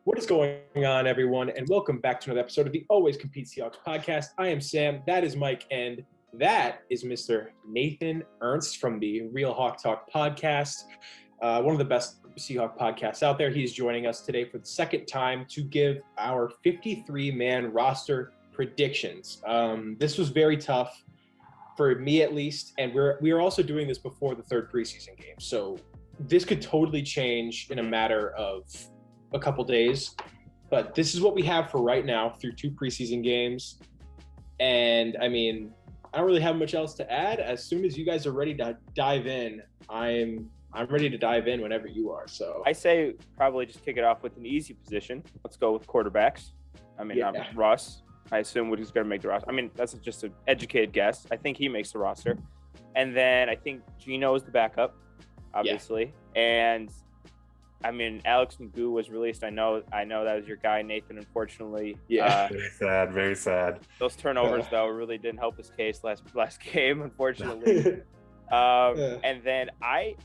What is going on, everyone, and welcome back to another episode of the Always Compete Seahawks Podcast. I am Sam, that is Mike, and that is Mr. Nathan Ernst from the Real Hawk Talk Podcast, one of the best Seahawk podcasts out there. He's joining us today for the second time to give our 53-man roster predictions. This was very tough for me, at least, and we are also doing this before the third preseason game, so this could totally change in a matter of a couple days, but this is what we have for right now through two preseason games. And I mean, I don't really have much else to add. As soon as you guys are ready to dive in, I'm ready to dive in whenever you are. So I say probably just kick it off with an easy position. Let's go with quarterbacks. I mean, Russ, I assume he's going to make the roster. I mean, that's just an educated guess. I think he makes the roster. And then I think Gino is the backup, obviously. Yeah. And I mean, Alex Magoo was released. I know that was your guy, Nathan, unfortunately. Yeah. Very sad. Those turnovers, though, really didn't help his case last game, unfortunately. And then I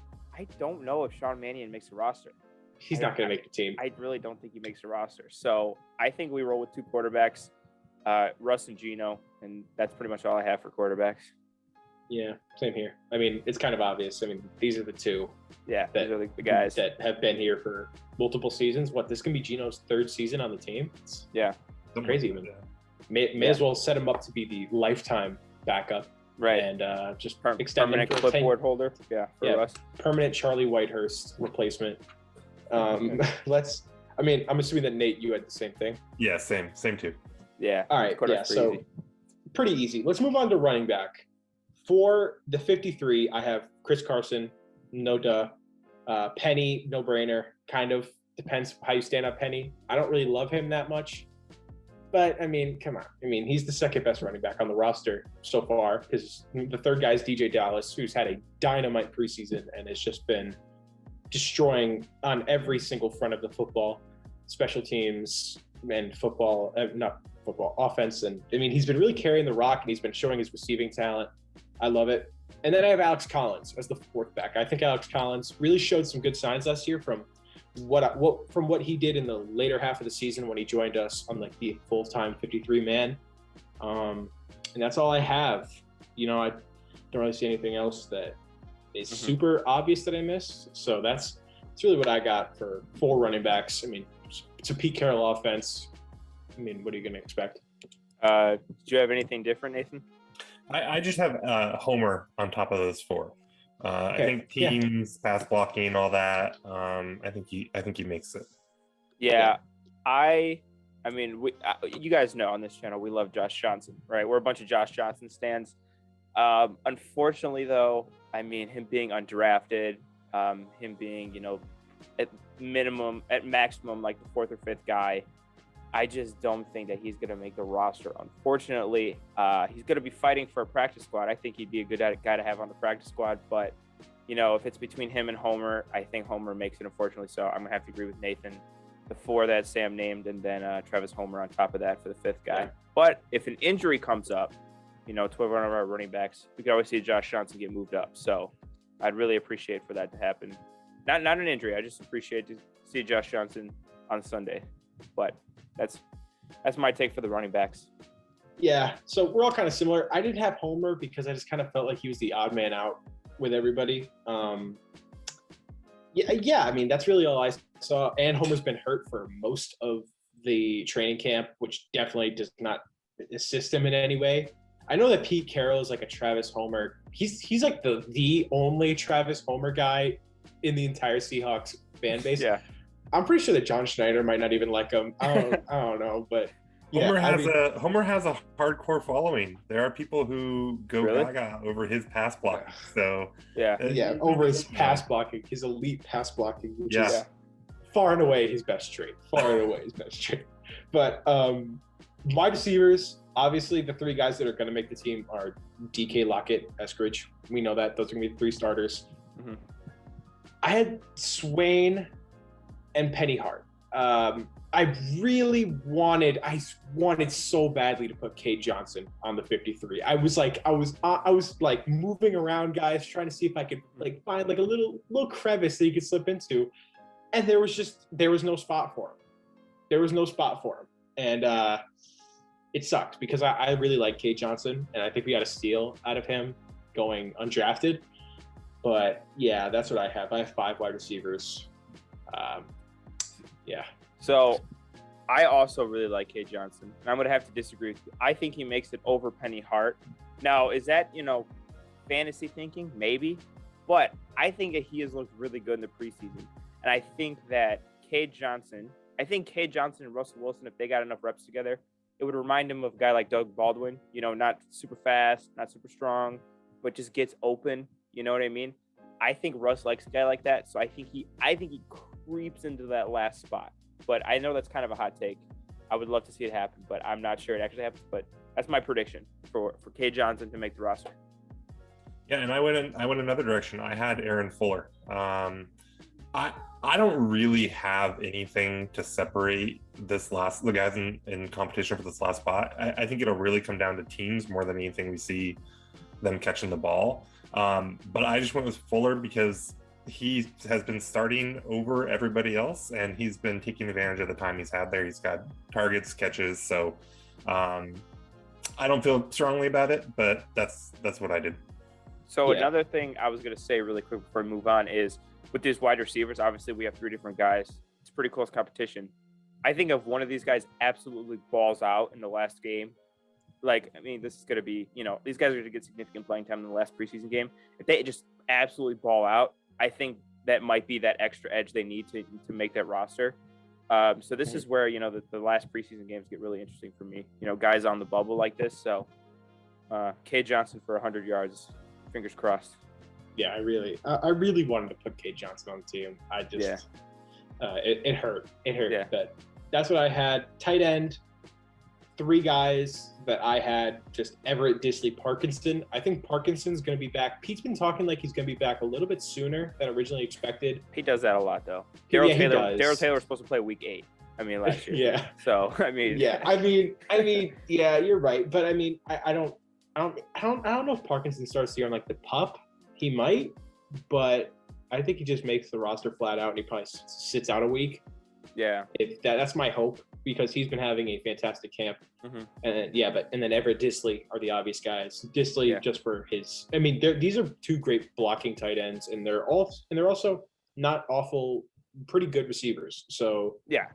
don't know if Sean Mannion makes a roster. He's not going to make the team. I really don't think he makes a roster. So I think we roll with two quarterbacks, Russ and Gino, and that's pretty much all I have for quarterbacks. Yeah, same here. I mean, it's kind of obvious. I mean, these are the two. Yeah, these are the guys that have been here for multiple seasons. This can be Gino's third season on the team. It's crazy. May as well set him up to be the lifetime backup. Right. And just extend permanent clipboard holder. Yeah, for us. Permanent Charlie Whitehurst replacement. I'm assuming that Nate, you had the same thing. Yeah, same too. Yeah. All right. Yeah. So easy. Pretty easy. Let's move on to running back. For the 53, I have Chris Carson, no duh. Penny, no brainer. Kind of depends how you stand on Penny. I don't really love him that much, but I mean, come on. I mean, he's the second best running back on the roster so far, because the third guy is DJ Dallas, who's had a dynamite preseason and has just been destroying on every single front of the football, special teams and offense. And I mean, he's been really carrying the rock and he's been showing his receiving talent. I love it. And then I have Alex Collins as the fourth back. I think Alex Collins really showed some good signs last year from what he did in the later half of the season when he joined us on like the full-time 53-man. And that's all I have. You know, I don't really see anything else that is super obvious that I missed. So that's really what I got for four running backs. I mean, it's a Pete Carroll offense. I mean, what are you going to expect? Do you have anything different, Nathan? I just have Homer on top of those four. I think teams, pass blocking, all that. I think he makes it. Yeah, I mean, you guys know on this channel we love Josh Johnson, right? We're a bunch of Josh Johnson stans. Unfortunately, though, I mean, him being undrafted, him being at maximum like the fourth or fifth guy. I just don't think that he's going to make the roster. Unfortunately, he's going to be fighting for a practice squad. I think he'd be a good guy to have on the practice squad. But, if it's between him and Homer, I think Homer makes it, unfortunately. So I'm going to have to agree with Nathan. The four that Sam named, and then Travis Homer on top of that for the fifth guy. Yeah. But if an injury comes up, to one of our running backs, we could always see Josh Johnson get moved up. So I'd really appreciate for that to happen. Not an injury. I just appreciate to see Josh Johnson on Sunday. But that's my take for the running backs. Yeah, so we're all kind of similar. I didn't have Homer because I just kind of felt like he was the odd man out with everybody. I mean, that's really all I saw. And Homer's been hurt for most of the training camp, which definitely does not assist him in any way. I know that Pete Carroll is like a Travis Homer. He's like the only Travis Homer guy in the entire Seahawks fan base. Yeah. I'm pretty sure that John Schneider might not even like him. I don't know, but Homer has a hardcore following. There are people who go gaga over his pass blocking. So over his pass blocking, his elite pass blocking, which is far and away his best trait. But wide receivers, obviously the three guys that are going to make the team are DK, Lockett, Eskridge. We know that those are going to be the three starters. Mm-hmm. I had Swain and Penny Hart. I wanted so badly to put Cade Johnson on the 53. I was moving around guys trying to see if I could find a little crevice that you could slip into, and there was no spot for him. there was no spot for him. And it sucked because I really like Cade Johnson, and I think we got a steal out of him going undrafted. But yeah, that's what I have. I have 5 wide receivers. Yeah. So I also really like Cade Johnson, and I'm going to have to disagree with you. I think he makes it over Penny Hart. Now, is that, fantasy thinking? Maybe. But I think that he has looked really good in the preseason. And I think that Cade Johnson and Russell Wilson, if they got enough reps together, it would remind him of a guy like Doug Baldwin, not super fast, not super strong, but just gets open. You know what I mean? I think Russ likes a guy like that. So I think he creeps into that last spot. But I know that's kind of a hot take. I would love to see it happen, but I'm not sure it actually happens. But that's my prediction for Cade Johnson to make the roster. Yeah, and I went another direction. I had Aaron Fuller. I don't really have anything to separate the guys in competition for this last spot. I think it'll really come down to teams more than anything we see them catching the ball. But I just went with Fuller because he has been starting over everybody else, and he's been taking advantage of the time he's had there. He's got targets, catches, so I don't feel strongly about it, but that's what I did. So Another thing I was going to say really quick before we move on is with these wide receivers, obviously we have 3 different guys. It's pretty close competition. I think if one of these guys absolutely balls out in the last game, this is going to be, these guys are going to get significant playing time in the last preseason game. If they just absolutely ball out, I think that might be that extra edge they need to make that roster. So this is where, the last preseason games get really interesting for me, guys on the bubble like this. So Cade Johnson for 100 yards, fingers crossed. Yeah, I really wanted to put Cade Johnson on the team. I just, it hurt. It hurt. Yeah. But that's what I had. Tight end, 3 guys that I had, just Everett, Disley, Parkinson. I think Parkinson's going to be back. Pete's been talking like he's going to be back a little bit sooner than originally expected. He does that a lot, though. Daryl Darryl Taylor was supposed to play week 8. Last year. Yeah. So, yeah, you're right. But I don't know if Parkinson starts the year on the pup. He might, but I think he just makes the roster flat out and he probably sits out a week. Yeah. That's my hope, because he's been having a fantastic camp. Mm-hmm. And then Everett, Disley are the obvious guys. Disley just for his. These are 2 great blocking tight ends, and they're also not awful, pretty good receivers. So yeah,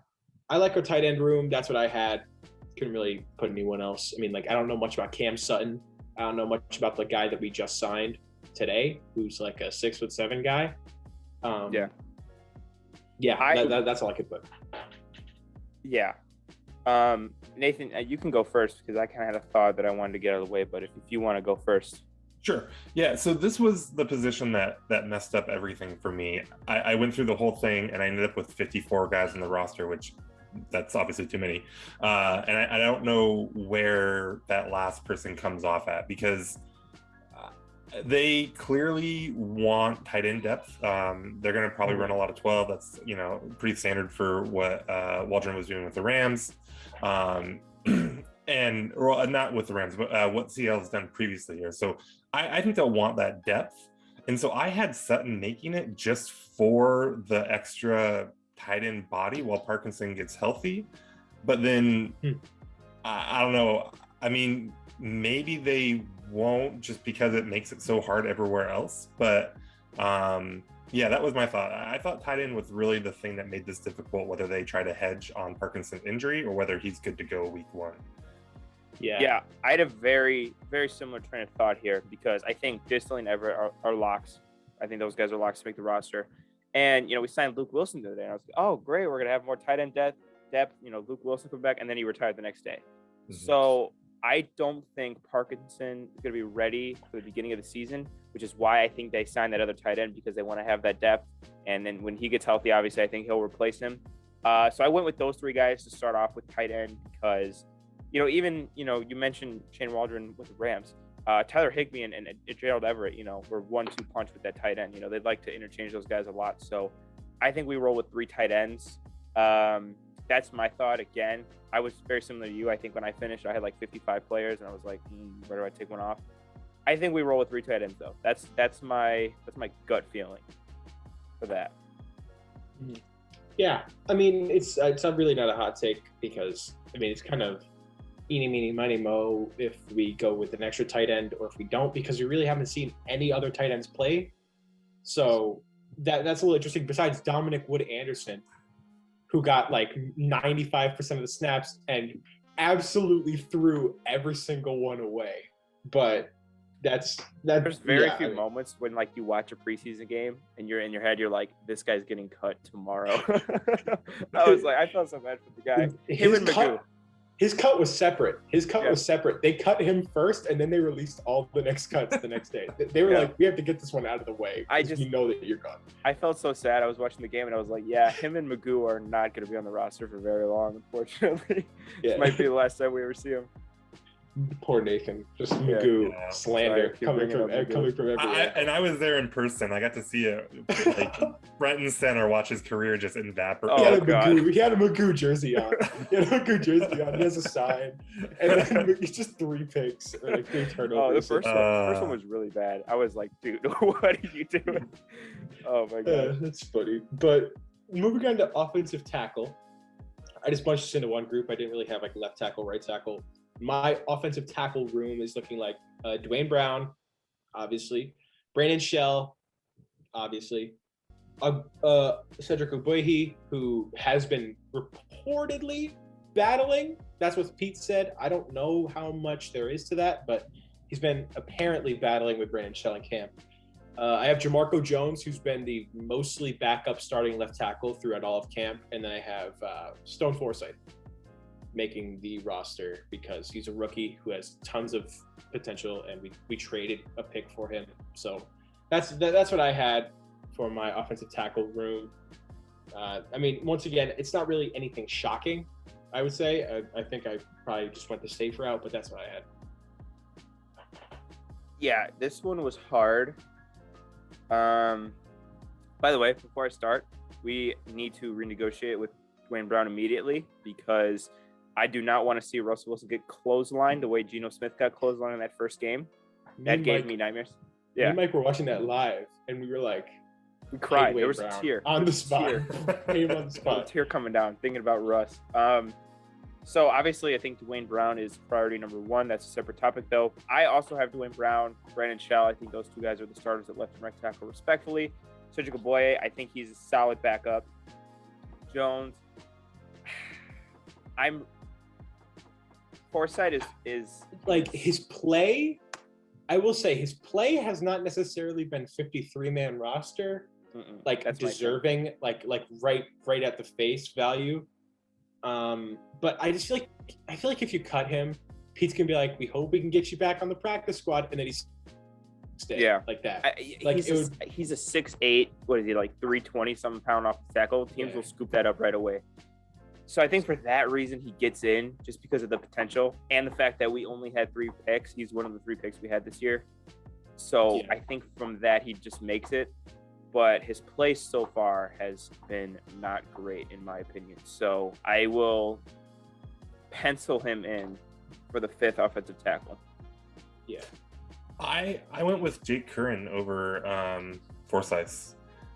I like our tight end room. That's what I had. Couldn't really put anyone else. I don't know much about Cam Sutton. I don't know much about the guy that we just signed today, who's like a 6'7" guy. That's all I could put. Yeah. Nathan, you can go first because I kind of had a thought that I wanted to get out of the way, but if you want to go first. Sure. Yeah. So this was the position that messed up everything for me. I went through the whole thing and I ended up with 54 guys in the roster, which that's obviously too many. And I don't know where that last person comes off at, because they clearly want tight end depth. They're going to probably run a lot of 12. That's, pretty standard for what Waldron was doing with the Rams. Not with the Rams, but what Seattle has done previously here. So I think they'll want that depth. And so I had Sutton making it just for the extra tight end body while Parkinson gets healthy. But then I don't know. Maybe they won't, just because it makes it so hard everywhere else. But that was my thought. I thought tight end was really the thing that made this difficult, whether they try to hedge on Parkinson's injury or whether he's good to go week 1. Yeah, I had a very, very similar train of thought here, because I think Disley and Everett are locks. I think those guys are locks to make the roster. And, we signed Luke Wilson the other day. And I was like, oh, great, we're going to have more tight end depth. Luke Wilson come back, and then he retired the next day. Mm-hmm. So I don't think Parkinson is going to be ready for the beginning of the season, which is why I think they signed that other tight end, because they want to have that depth. And then when he gets healthy, obviously, I think he'll replace him. So I went with those 3 guys to start off with tight end, because, you mentioned Shane Waldron with the Rams. Tyler Higbee and Gerald Everett, were 1-2 punch with that tight end. They'd like to interchange those guys a lot. So I think we roll with 3 tight ends. That's my thought. Again, I was very similar to you. I think when I finished, I had like 55 players, and I was like, where do I take one off? I think we roll with 3 tight ends, though. That's my gut feeling for that. Yeah, I mean, it's not really not a hot take because, I mean, it's kind of eeny, meeny, miny, mo if we go with an extra tight end or if we don't, because we really haven't seen any other tight ends play. So that's a little interesting. Besides Dominic Wood-Anderson, who got like 95% of the snaps and absolutely threw every single one away. But there's very few moments when like you watch a preseason game and you're in your head, you're like, this guy's getting cut tomorrow. I felt so bad for the guy. His cut was separate. Was separate. They cut him first, and then they released all the next cuts the next day. They were like, we have to get this one out of the way. You know that you're gone. I felt so sad. I was watching the game, and I was like, yeah, him and Magoo are not going to be on the roster for very long, unfortunately. This might be the last time we ever see him. Poor Nathan, just Magoo slander coming from everywhere. I was there in person. I got to see it. Like Brenton Center watch his career just evaporate. He had a Magoo jersey on. He has a sign, and then it's just 3 picks, like 3 turnovers. The first one was really bad. I was like, dude, what are you doing? Oh my god, that's funny. But moving on to offensive tackle, I just bunched this into one group. I didn't really have like left tackle, right tackle. My offensive tackle room is looking like Dwayne Brown, obviously, Brandon Shell, obviously, Cedric Ogbuehi, who has been reportedly battling. That's what Pete said. I don't know how much there is to that, but he's been apparently battling with Brandon Shell in camp. I have Jamarco Jones, who's been the mostly backup starting left tackle throughout all of camp, and then I have Stone Forsythe making the roster because he's a rookie who has tons of potential, and we traded a pick for him. So that's what I had for my offensive tackle room. I mean, once again, it's not really anything shocking, I would say. I think I probably just went the safe route, but that's what I had. Yeah, this one was hard. By the way, before I start, we need to renegotiate with Dwayne Brown immediately because I do not want to see Russell Wilson get clotheslined the way Geno Smith got clotheslined in that first game. That gave me nightmares. Yeah, me and Mike were watching that live, and we were like, we cried. There was a tear on the spot. Came on the spot. A tear coming down, thinking about Russ. So obviously, I think Dwayne Brown is priority number 1. That's a separate topic, though. I also have Dwayne Brown, Brandon Shell. I think those 2 guys are the starters at left and right tackle, respectfully. Cedric Ogbuehi, I think he's a solid backup. Jones, Forsythe is like his play. I will say his play has not necessarily been 53-man roster, like that's deserving, like right at the face value. But I just feel like if you cut him, Pete's gonna be like, we hope we can get you back on the practice squad, and then he's like that. He's a 6'8". What is he, like 320 something pound off the tackle? Teams will scoop that up right away. So I think for that reason he gets in, just because of the potential and the fact that we only had 3 picks. He's one of the 3 picks we had this year. So I think from that he just makes it. But his play so far has been not great in my opinion. So I will pencil him in for the 5th offensive tackle. Yeah. I went with Jake Curran over Forsythe.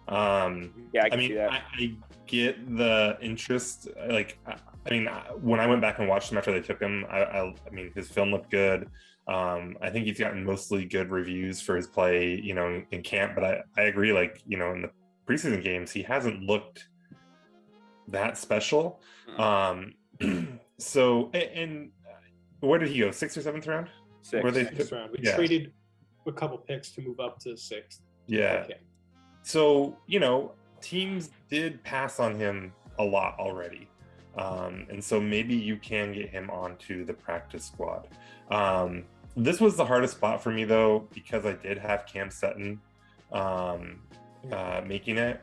I can see that. I get the interest. Like, I mean, when I went back and watched him after they took him, I mean, his film looked good. I think he's gotten mostly good reviews for his play, in camp. But I agree, like, in the preseason games, he hasn't looked that special. So, and where did he go? 6th or 7th round? 6th round. We traded a couple picks to move up to 6th. Yeah. Okay. So, teams did pass on him a lot already. And so maybe you can get him onto the practice squad. This was the hardest spot for me, though, because I did have Cam Sutton making it.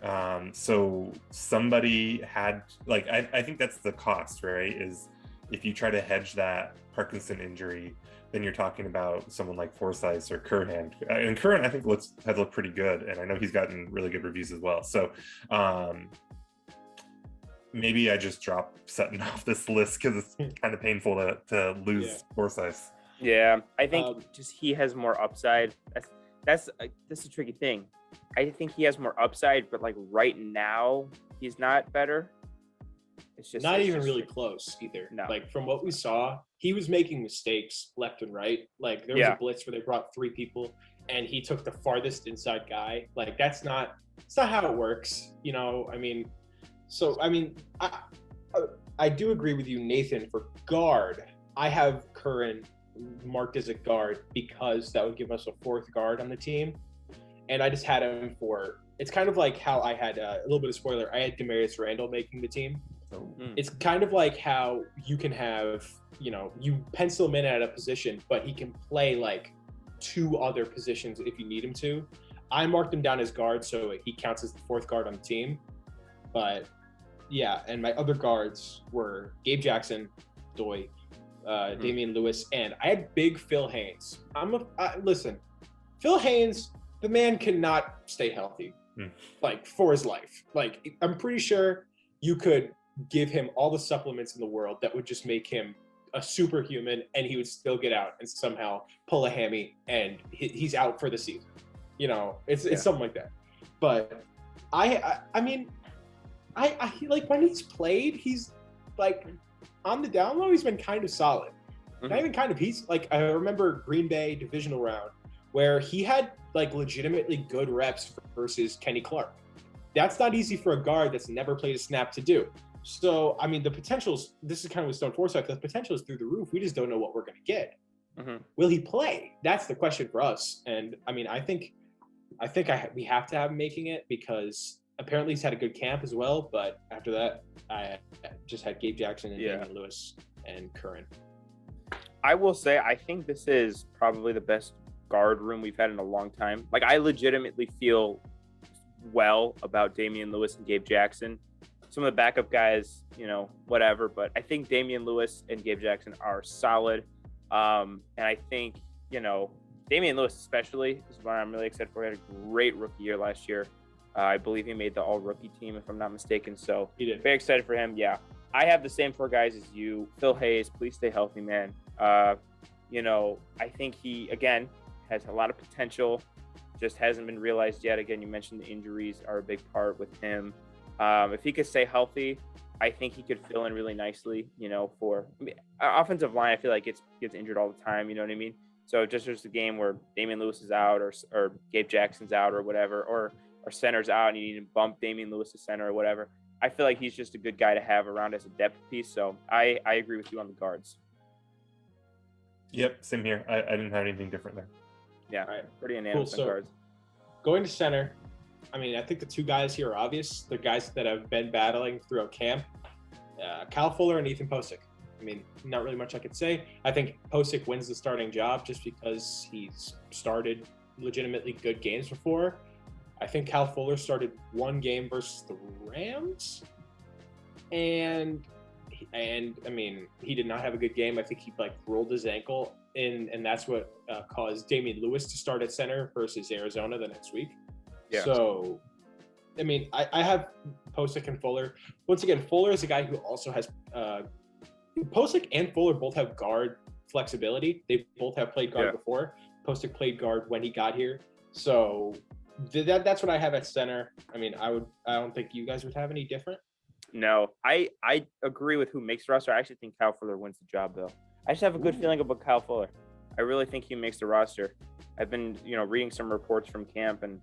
So somebody had, like, I think that's the cost, right? Is if you try to hedge that Parkinson injury, then you're talking about someone like Forsythe or Curran. And Curran, I think, has looked pretty good, and I know he's gotten really good reviews as well. So maybe I just drop Sutton off this list because it's kind of painful to lose Forsythe. Yeah, I think just he has more upside. That's a tricky thing. I think he has more upside, but like right now, he's not better. It's just not even really close either. No. Like from what we saw, he was making mistakes left and right. Like there was a blitz where they brought 3 people and he took the farthest inside guy. Like it's not how it works, you know. I mean, I do agree with you, Nathan. For guard, I have Curran marked as a guard because that would give us a 4th guard on the team, and I just had him for. It's kind of like how I had a little bit of spoiler. I had Demarius Randall making the team. It's kind of like how you can have, you know, you pencil him in at a position, but he can play like 2 other positions if you need him to. I marked him down as guard, so he counts as the 4th guard on the team. But yeah, and my other guards were Gabe Jackson, Doy, Damian Lewis, and I had big Phil Haynes. Listen, Phil Haynes, the man cannot stay healthy, like for his life. Like I'm pretty sure you could give him all the supplements in the world that would just make him a superhuman, and he would still get out and somehow pull a hammy, and he's out for the season. You know, it's something like that. But I mean, I like when he's played, he's like on the down low, he's been kind of solid. Not even kind of. He's like, I remember Green Bay divisional round where he had like legitimately good reps versus Kenny Clark. That's not easy for a guard that's never played a snap to do. So, I mean, the potential's, this is kind of with Stone Forsythe, the potential is through the roof. We just don't know what we're going to get. Will he play? That's the question for us. And I mean, I think we have to have him making it because apparently he's had a good camp as well. But after that, I just had Gabe Jackson and Damian Lewis and Curran. I will say, I think this is probably the best guard room we've had in a long time. Like, I legitimately feel well about Damian Lewis and Gabe Jackson. Some of the backup guys, you know, whatever, but I think Damian Lewis and Gabe Jackson are solid. And I think, you know, Damian Lewis especially is what I'm really excited for. He had a great rookie year last year. I believe he made the all-rookie team, if I'm not mistaken. So he did. Very excited for him. Yeah. I have the same 4 guys as you. Phil Hayes, please stay healthy, man. You know, I think he, again, has a lot of potential, just hasn't been realized yet. Again, you mentioned the injuries are a big part with him. If he could stay healthy, I think he could fill in really nicely, you know, offensive line. I feel like gets injured all the time. You know what I mean? So just there's a game where Damian Lewis is out or Gabe Jackson's out or whatever, or center's out and you need to bump Damian Lewis to center or whatever. I feel like he's just a good guy to have around as a depth piece. So I agree with you on the guards. Yep, same here. I didn't have anything different there. Yeah, all right. Pretty unanimous on guards. Going to center, I mean, I think the 2 guys here are obvious. The guys that have been battling throughout camp, Kyle Fuller and Ethan Posick. I mean, not really much I could say. I think Posick wins the starting job just because he's started legitimately good games before. I think Kyle Fuller started 1 game versus the Rams, and I mean, he did not have a good game. I think he like rolled his ankle, and that's what caused Damian Lewis to start at center versus Arizona the next week. Yeah. So, I mean, I have Posick and Fuller. Once again, Fuller is a guy who also has Posick and Fuller both have guard flexibility. They both have played guard before. Posick played guard when he got here. So that's what I have at center. I mean, I don't think you guys would have any different. No, I agree with who makes the roster. I actually think Kyle Fuller wins the job, though. I just have a good feeling about Kyle Fuller. I really think he makes the roster. I've been, you know, reading some reports from camp, and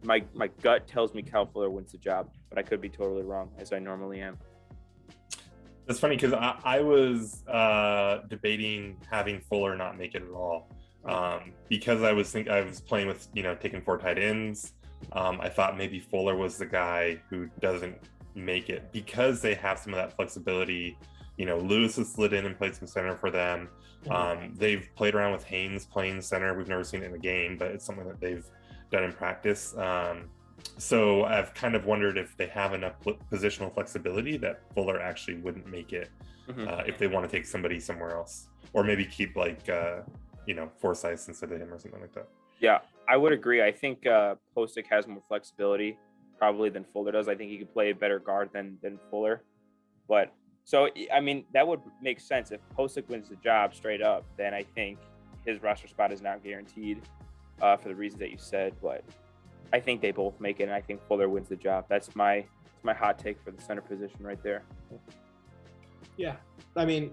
my gut tells me Kyle Fuller wins the job, but I could be totally wrong, as I normally am. That's funny because I was debating having Fuller not make it at all because I was playing with, you know, taking 4 tight ends. I thought maybe Fuller was the guy who doesn't make it because they have some of that flexibility. You know, Lewis has slid in and played some center for them. They've played around with Haynes playing center. We've never seen it in a game, but it's something that they've done in practice. So I've kind of wondered if they have enough positional flexibility that Fuller actually wouldn't make it if they want to take somebody somewhere else, or maybe keep like you know, Forsythe instead of him or something like that. Yeah, I would agree. I think Posick has more flexibility probably than Fuller does. I think he could play a better guard than Fuller. But so, I mean, that would make sense. If Posick wins the job straight up, then I think his roster spot is not guaranteed for the reasons that you said. But I think they both make it, and I think Fuller wins the job. That's my It's my hot take for the center position right there. Yeah, I mean,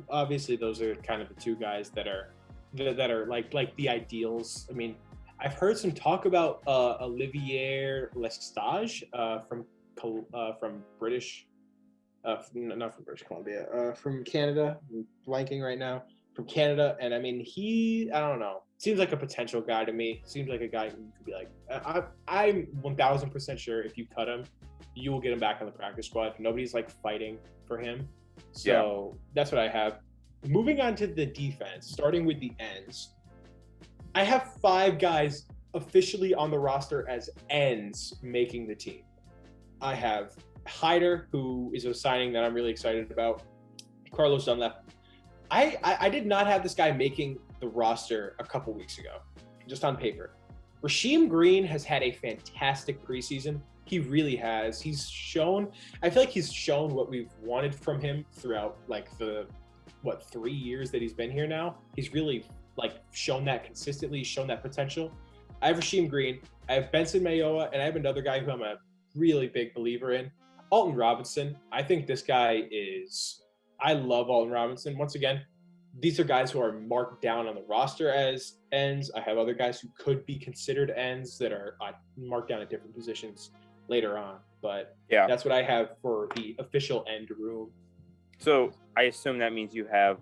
obviously those are kind of the two guys that are like the ideals. I mean, I've heard some talk about Olivier Lestage from British, not from British Columbia, from Canada. I'm blanking right now. From Canada, and I mean, I don't know, seems like a potential guy to me. Seems like a guy who could be like, I'm 1000% sure if you cut him, you will get him back on the practice squad. Nobody's like fighting for him, so that's what I have. Moving on to the defense, starting with the ends, I have 5 guys officially on the roster as ends making the team. I have Hyder, who is a signing that I'm really excited about. Carlos Dunlap. I did not have this guy making the roster a couple weeks ago, just on paper. Rasheem Green has had a fantastic preseason. He really has. I feel like he's shown what we've wanted from him throughout like the 3 years that he's been here now. He's really like shown that consistently, shown that potential. I have Rasheem Green, I have Benson Mayowa, and I have another guy who I'm a really big believer in, Alton Robinson. I think this guy I love Alton Robinson. Once again, these are guys who are marked down on the roster as ends. I have other guys who could be considered ends that are marked down at different positions later on. But that's what I have for the official end room. So I assume that means you have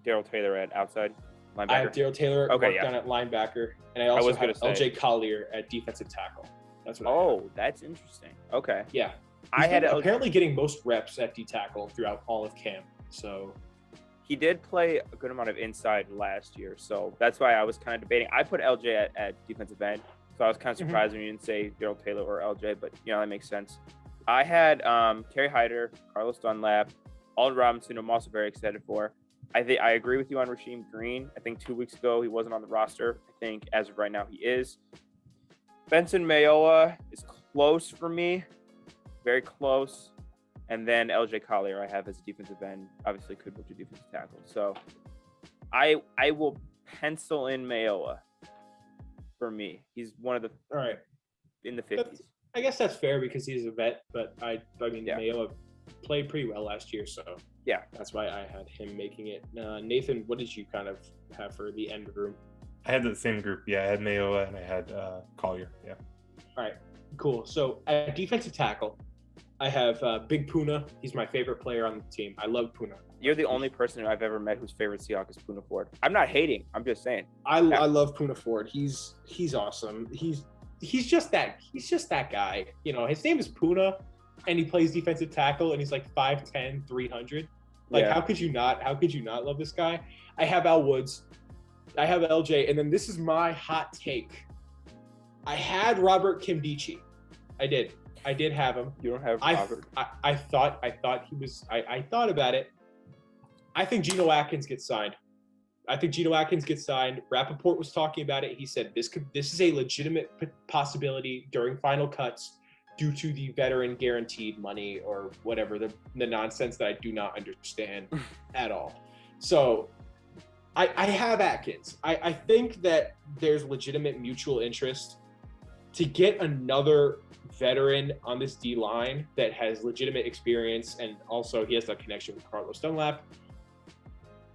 Daryl Taylor at outside linebacker? I have Daryl Taylor marked down at linebacker, and I also have LJ Collier at defensive tackle. That's what that's interesting. Okay. Yeah. I had apparently getting most reps at D tackle throughout all of camp. So he did play a good amount of inside last year, so that's why I was kind of debating. I put LJ at defensive end, so I was kind of surprised when you didn't say Daryl Taylor or LJ, but that makes sense. I had Kerry Hyder, Carlos Dunlap, Alton Robinson, who I'm also very excited for. I agree with you on Rasheem Green. I think 2 weeks ago he wasn't on the roster. I think as of right now he is. Benson Mayowa is close for me. Very close. And then LJ Collier I have as a defensive end. Obviously could put your defensive tackle. So I will pencil in Mayowa for me. He's one of the in the 50s. I guess that's fair because he's a vet, but I mean Mayowa played pretty well last year, so that's why I had him making it. Nathan, what did you kind of have for the end room? I had the same group. I had Mayowa and I had Collier. All right, cool. So at defensive tackle, I have Big Puna. He's my favorite player on the team. I love Puna. You're the only person I've ever met whose favorite Seahawk is Puna Ford. I'm not hating. I'm just saying. I love Puna Ford. He's awesome. He's just that guy. His name is Puna, and he plays defensive tackle, and he's like 5'10", 300. How could you not love this guy? I have Al Woods. I have LJ, and then this is my hot take. I had Robert Kimdichie. I did have him. You don't have Robert. I thought he was. I thought about it. I think Geno Atkins gets signed. Rappaport was talking about it. He said this is a legitimate possibility during final cuts due to the veteran guaranteed money or whatever, the nonsense that I do not understand at all. So I have Atkins. I think that there's legitimate mutual interest to get another veteran on this D line that has legitimate experience, and also he has that connection with Carlos Dunlap.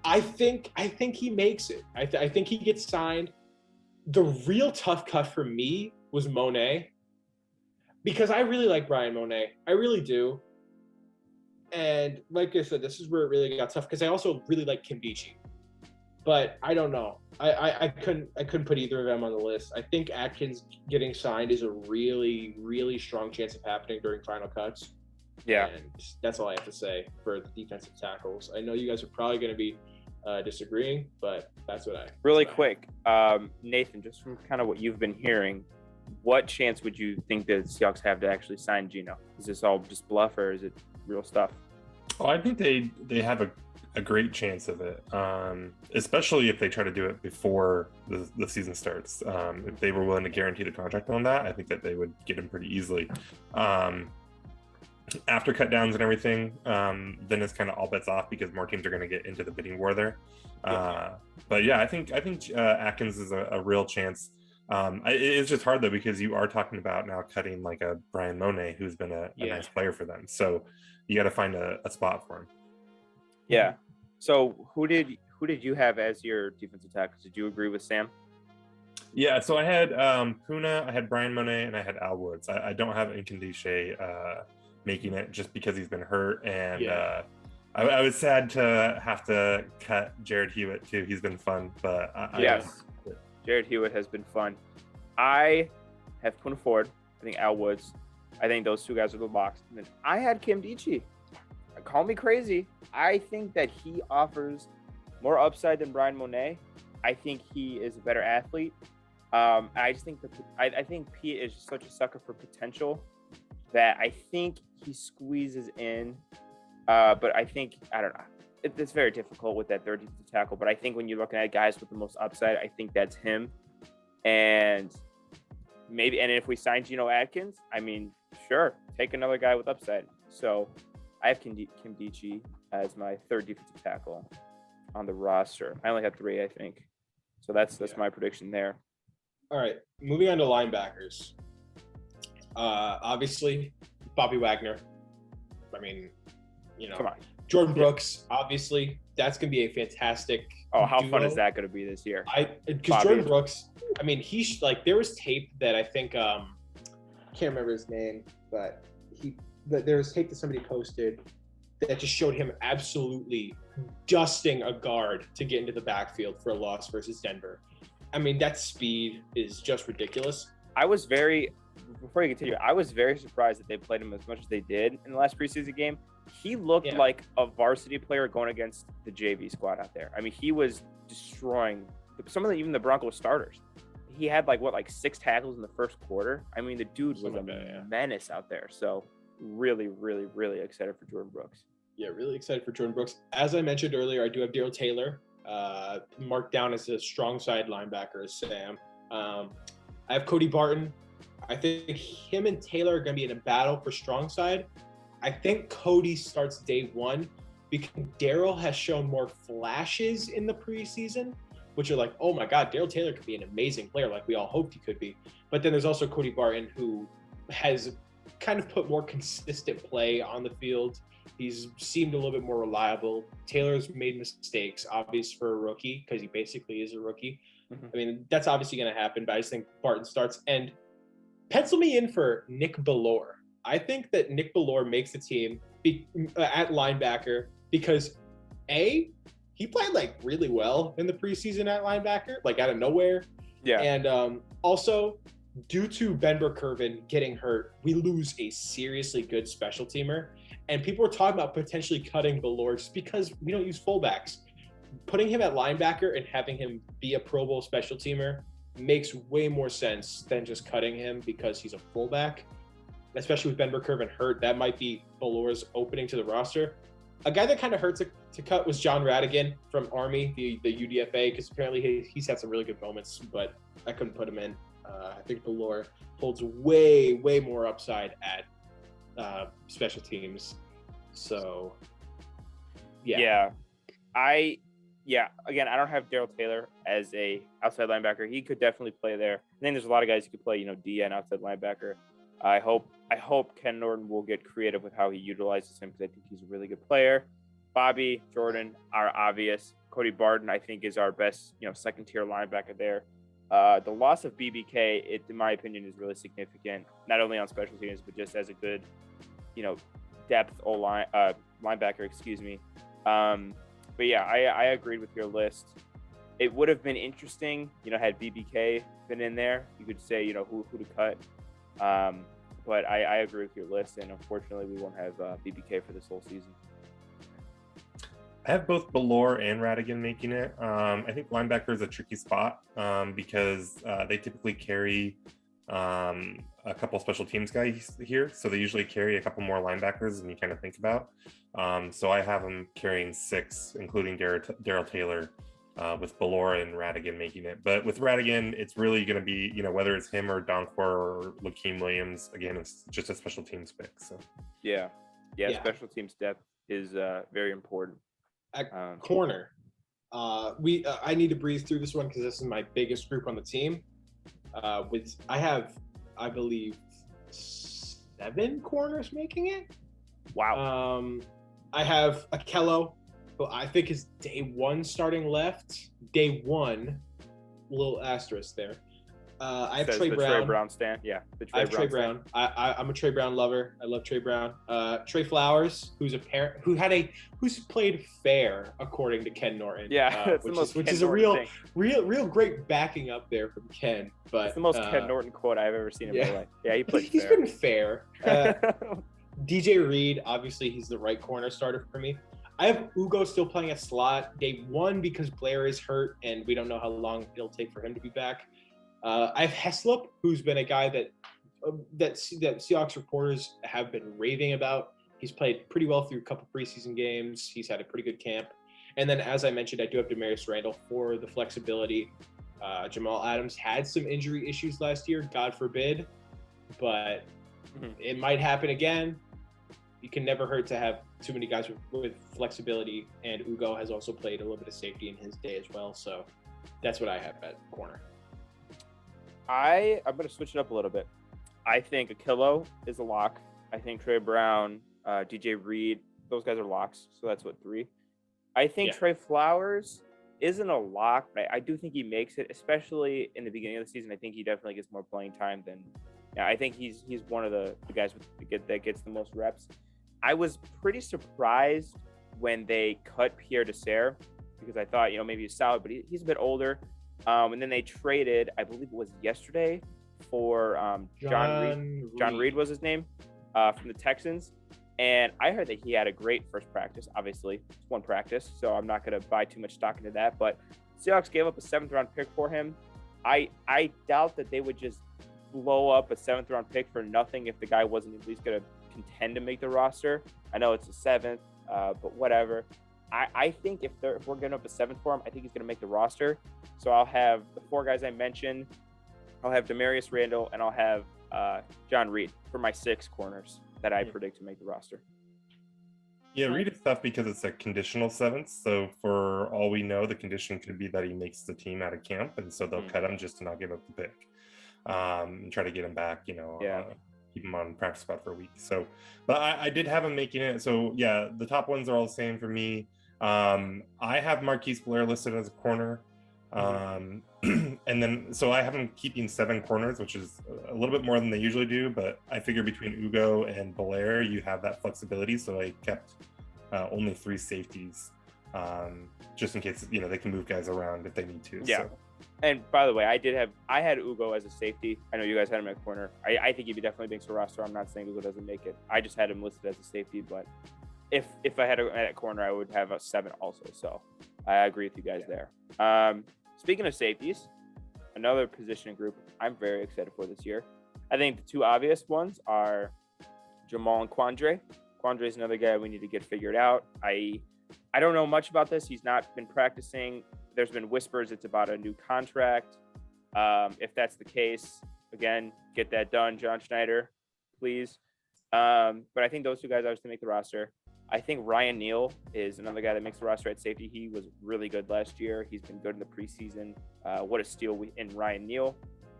I think he makes it. I think he gets signed. The real tough cut for me was Monet, because I really like Brian Monet. I really do. And like I said, this is where it really got tough because I also really like Kimdichie. But I don't know. I couldn't put either of them on the list. I think Atkins getting signed is a really, really strong chance of happening during final cuts. Yeah. And that's all I have to say for the defensive tackles. I know you guys are probably going to be disagreeing, but that's what I really quick. Nathan, just from kind of what you've been hearing, what chance would you think the Seahawks have to actually sign Geno? Is this all just bluff or is it real stuff? Oh, I think they have a great chance of it, especially if they try to do it before the season starts. If they were willing to guarantee the contract on that, I think that they would get him pretty easily. After cut downs and everything, then it's kind of all bets off because more teams are going to get into the bidding war there. But yeah, I think Atkins is a real chance. It's just hard though, because you are talking about now cutting like a Brian Monet, who's been a nice player for them. So you got to find a spot for him. Yeah. So who did you have as your defensive tackles? Did you agree with Sam? Yeah, so I had Puna, I had Brian Monet, and I had Al Woods. I don't have Nkandishe making it just because he's been hurt, and I was sad to have to cut Jared Hewitt too. He's been fun, but Jared Hewitt has been fun. I have Puna Ford. I think Al Woods. I think those two guys are the box. And then I had Kim Dichie. Call me crazy. I think that he offers more upside than Brian Monet. I think he is a better athlete. I just think I think Pete is just such a sucker for potential that I think he squeezes in. But I think, I don't know. It's very difficult with that third defensive tackle. But I think when you're looking at guys with the most upside, I think that's him. And if we sign Geno Atkins, I mean, sure, take another guy with upside. So I have Kim Dichie as my third defensive tackle on the roster. I only have 3, I think. So that's my prediction there. All right, moving on to linebackers. Obviously, Bobby Wagner. I mean, come on. Jordan Brooks, obviously, that's going to be a fantastic how duo. fun is that going to be this year? Because Jordan Brooks, I mean, like there was tape that I think, can't remember his name, but there was tape that somebody posted that just showed him absolutely dusting a guard to get into the backfield for a loss versus Denver. I mean, that speed is just ridiculous. Before you continue, I was very surprised that they played him as much as they did in the last preseason game. He looked like a varsity player going against the JV squad out there. I mean, he was destroying even the Broncos starters. He had 6 tackles in the first quarter. I mean, the dude was a menace out there. So really, really, really excited for Jordan Brooks. Yeah, really excited for Jordan Brooks. As I mentioned earlier, I do have Daryl Taylor marked down as a strong side linebacker as Sam. I have Cody Barton. I think him and Taylor are going to be in a battle for strong side. I think Cody starts day one because Daryl has shown more flashes in the preseason, which are like, oh my God, Daryl Taylor could be an amazing player like we all hoped he could be. But then there's also Cody Barton, who has kind of put more consistent play on the field. He's seemed a little bit more reliable. Taylor's made mistakes, obvious for a rookie, because he basically is a rookie. Mm-hmm. I mean, that's obviously going to happen, but I just think Barton starts. And pencil me in for Nick Bellore. I think that Nick Bellore makes the team at linebacker because, A, he played really well in the preseason at linebacker, out of nowhere. Yeah. And also, due to Ben Burkervin getting hurt, we lose a seriously good special teamer. And people are talking about potentially cutting Bellore just because we don't use fullbacks. Putting him at linebacker and having him be a Pro Bowl special teamer makes way more sense than just cutting him because he's a fullback. Especially with Ben Burkervin hurt, that might be Bellore's opening to the roster. A guy that kind of hurt to cut was John Radigan from Army, the UDFA, because apparently he's had some really good moments, but I couldn't put him in. I think Bellore holds way, way more upside at special teams. So, yeah. Again, I don't have Daryl Taylor as a outside linebacker. He could definitely play there. I think there's a lot of guys who could play, DN outside linebacker. I hope Ken Norton will get creative with how he utilizes him because I think he's a really good player. Bobby, Jordan are obvious. Cody Barton, I think, is our best, second tier linebacker there. The loss of BBK, in my opinion, is really significant, not only on special teams, but just as a good, depth linebacker, excuse me. But yeah, I agreed with your list. It would have been interesting, had BBK been in there, you could say, who to cut. But I agree with your list, and unfortunately, we won't have BBK for this whole season. I have both Bellore and Radigan making it. I think linebacker is a tricky spot because they typically carry a couple special teams guys here, so they usually carry a couple more linebackers than you kind of think about. So I have them carrying 6, including Daryl Taylor, with Bellore and Radigan making it. But with Radigan, it's really going to be, whether it's him or Donkor or Lakeem Williams. Again, it's just a special teams pick. So yeah, special teams depth is very important. At corner, I need to breeze through this one because this is my biggest group on the team. I believe 7 corners making it. Wow. I have Akello, who I think is day 1 starting left. Day 1, little asterisk there. I have Trey Brown. Trey Brown stand. Yeah, I have Trey Brown. I'm a Trey Brown lover. I love Trey Brown. Trey Flowers, who's played fair according to Ken Norton. Yeah, which is a real great backing up there from Ken. But it's the most Ken Norton quote I've ever seen in my life. Yeah, he played. He's been fair. DJ Reed, obviously, he's the right corner starter for me. I have Ugo still playing a slot day 1 because Blair is hurt and we don't know how long it'll take for him to be back. I have Heslop, who's been a guy that Seahawks reporters have been raving about. He's played pretty well through a couple preseason games. He's had a pretty good camp. And then, as I mentioned, I do have Demarius Randall for the flexibility. Jamal Adams had some injury issues last year, God forbid, but it might happen again. You can never hurt to have too many guys with flexibility, and Ugo has also played a little bit of safety in his day as well. So that's what I have at corner. I'm going to switch it up a little bit. I think Akello is a lock. I think Trey Brown, DJ Reed, those guys are locks. So that's 3. I think Trey Flowers isn't a lock, but I do think he makes it, especially in the beginning of the season. I think he definitely gets more playing time than. Yeah, I think he's one of the guys that gets the most reps. I was pretty surprised when they cut Pierre Desser because I thought, maybe he's solid, but he's a bit older. And then they traded, I believe it was yesterday, for John Reed was his name, from the Texans. And I heard that he had a great first practice. Obviously, it's one practice, so I'm not going to buy too much stock into that. But Seahawks gave up a 7th-round pick for him. I doubt that they would just blow up a 7th-round pick for nothing if the guy wasn't at least going to contend to make the roster. I know it's a 7th, but whatever. I think if we're getting up a 7th for him, I think he's going to make the roster. So I'll have the 4 guys I mentioned. I'll have Demarius Randall, and I'll have John Reed for my 6 corners that I predict to make the roster. Yeah, Reed is tough because it's a conditional 7th. So for all we know, the condition could be that he makes the team out of camp, and so they'll cut him just to not give up the pick and try to get him back, keep him on practice spot for a week. So, but I did have him making it. So yeah, the top ones are all the same for me. I have Marquis Blair listed as a corner. And then, so I have him keeping 7 corners, which is a little bit more than they usually do, but I figure between Ugo and Blair, you have that flexibility. So I kept only 3 safeties, just in case, they can move guys around if they need to. Yeah. So. And by the way, I had Ugo as a safety. I know you guys had him at corner. I think he'd be definitely makes the roster. I'm not saying Ugo doesn't make it. I just had him listed as a safety, but if I had him at corner, I would have a 7 also. So I agree with you guys there. Speaking of safeties, another position group I'm very excited for this year. I think the 2 obvious ones are Jamal and Quandre. Quandre is another guy we need to get figured out. I don't know much about this. He's not been practicing. There's been whispers it's about a new contract. If that's the case, again, get that done, John Schneider, please. But I think those 2 guys obviously make the roster. I think Ryan Neal is another guy that makes the roster at safety. He was really good last year. He's been good in the preseason. What a steal in Ryan Neal.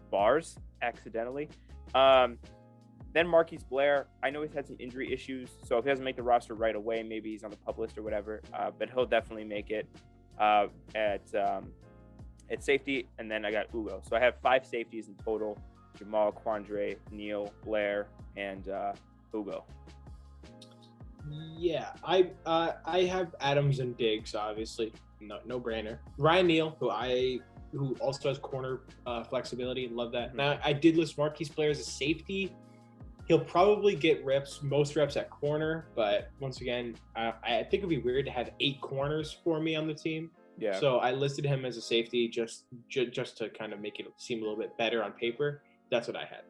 Bars, accidentally. Then Marquis Blair. I know he's had some injury issues, so if he doesn't make the roster right away, maybe he's on the PUP list or whatever. But he'll definitely make it at safety. And then I got Ugo. So I have 5 safeties in total: Jamal, Quandre, Neal, Blair, and Ugo. Yeah, I have Adams and Diggs, obviously, no brainer. Ryan Neal, who also has corner flexibility, and love that. Now, I did list Marquis Blair as a safety. He'll probably get most reps at corner, but once again, I think it'd be weird to have 8 corners for me on the team. Yeah. So I listed him as a safety just to kind of make it seem a little bit better on paper. That's what I had.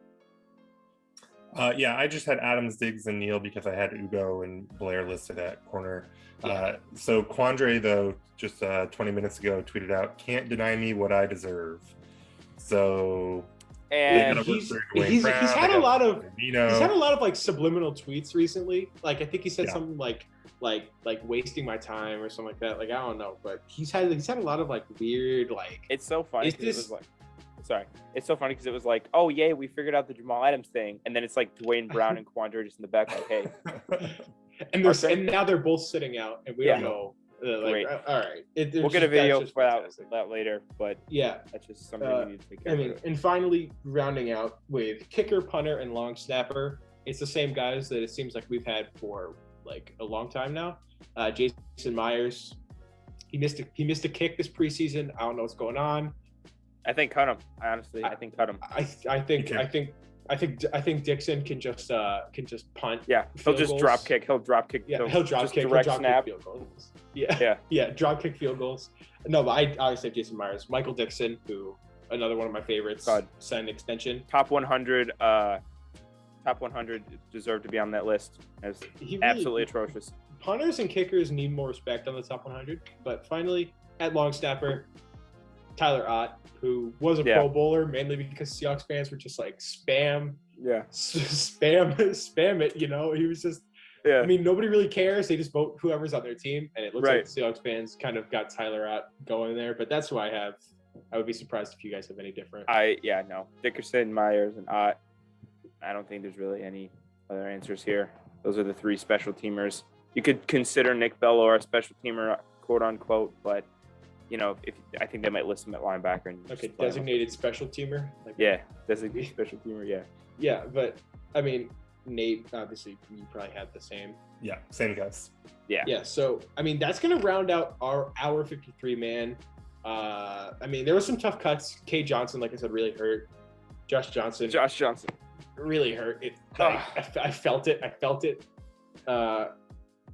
Yeah, I just had Adams, Diggs, and Neal because I had Ugo and Blair listed at corner. So Quandre, though, just 20 minutes ago, tweeted out, "Can't deny me what I deserve." So, and he's had a lot of like subliminal tweets recently. Like I think he said something like wasting my time or something like that. Like I don't know, but he's had a lot of like weird like. It's so funny. Sorry. It's so funny because it was like, oh, yay, we figured out the Jamal Adams thing. And then it's like Dwayne Brown and Punter just in the back, like, hey. And now they're both sitting out, and we don't know. Great. All right. We'll get a video for that later, but yeah, that's just something we need to take care of. And finally, rounding out with kicker, punter, and long snapper, it's the same guys that it seems like we've had for like a long time now. Jason Myers, he missed a kick this preseason. I don't know what's going on. I think cut him. Honestly, I think cut him. I think Dixon can just punt. Yeah, he'll just drop kick. He'll drop kick. Yeah, he'll drop kick. Direct he'll drop snap. Kick field goals. Yeah. Drop kick field goals. No, but I obviously have Jason Myers, Michael Dixon, who another one of my favorites. Signed an extension. Top 100. Top 100 deserve to be on that list. As absolutely atrocious. Punters and kickers need more respect on the top 100. But finally, at long snapper, Tyler Ott, who was a Pro Bowler mainly because Seahawks fans were just like spam it. You know, he was just. Yeah. I mean, nobody really cares. They just vote whoever's on their team, and it looks like Seahawks fans kind of got Tyler Ott going there. But that's who I have. I would be surprised if you guys have any different. No. Dickerson, Myers, and Ott. I don't think there's really any other answers here. Those are the three special teamers. You could consider Nick Bello a special teamer, quote unquote, but you know, I think they might list him at linebacker. And okay, designated special teamer. Designated special teamer. Yeah. Yeah, but I mean, Nate, obviously, you probably had the same. Yeah, same guys. Yeah. Yeah. So I mean, that's gonna round out our 53 man. I mean, there were some tough cuts. Kay Johnson, like I said, really hurt. Josh Johnson really hurt. I felt it.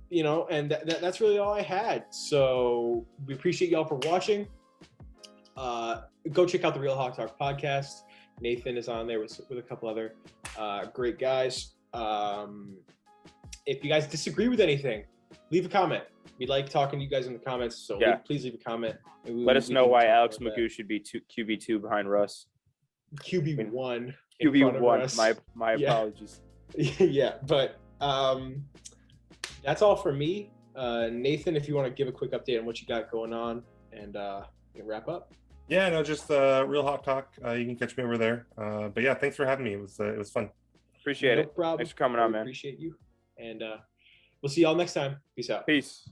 You know, and that's really all I had. So we appreciate y'all for watching. Go check out the Real Hawk Talk podcast. Nathan is on there with a couple other great guys. If you guys disagree with anything, leave a comment. We like talking to you guys in the comments, so please leave a comment. Let us know why Alex Magoo should be QB2 behind Russ. QB1. QB1. My apologies. Yeah, but that's all for me. Nathan, if you want to give a quick update on what you got going on, and wrap up. Yeah, no, just Real Hawk Talk. You can catch me over there. But yeah, thanks for having me. It was fun. Appreciate it. No problem. Thanks for coming on, man. Appreciate you. And we'll see y'all next time. Peace out. Peace.